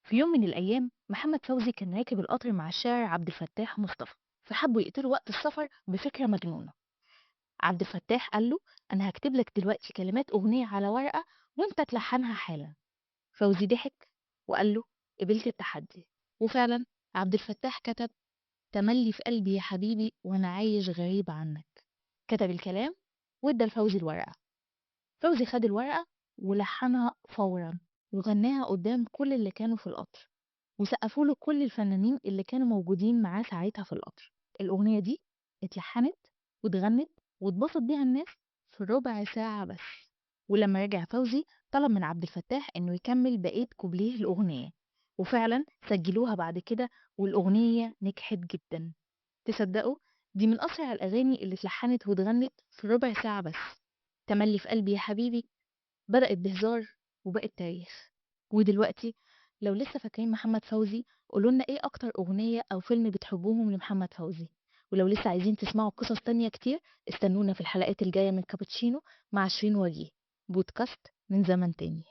في يوم من الأيام محمد فوزي كان راكب القطر مع الشاعر عبد الفتاح مصطفى، فحبوا يقتلوا وقت السفر بفكرة مجنونة. عبد الفتاح قال له: أنا هكتب لك دلوقتي كلمات أغنية على ورقة وأنت تلحنها حالا. فوزي ضحك وقال له: قبلت التحدي. وفعلا عبد الفتاح كتب: تملي في قلبي يا حبيبي وأنا عايش غريب عنك. كتب الكلام وادى لفوزي الورقة. فوزي خد الورقة ولحنها فورا وغناها قدام كل اللي كانوا في القطر، وسقفوا له كل الفنانين اللي كانوا موجودين معاه ساعتها في القطر. الأغنية دي اتلحنت واتغنت واتبسط بيها الناس في ربع ساعة بس. ولما رجع فوزي طلب من عبد الفتاح إنه يكمل بقية كوبليه الأغنية، وفعلا سجلوها بعد كده والأغنية نجحت جدا. تصدقوا؟ دي من أسرع الأغاني اللي اتلحنت واتغنت في ربع ساعة بس. تملي في قلبي يا حبيبي بدأت بهزار وبقت تاريخ. ودلوقتي لو لسه فاكرين محمد فوزي قولولنا ايه اكتر اغنية او فيلم بتحبوهم لمحمد فوزي. ولو لسه عايزين تسمعوا قصص تانية كتير استنونا في الحلقات الجاية من كابتشينو مع شيرين وجيه، بودكاست من زمن تاني.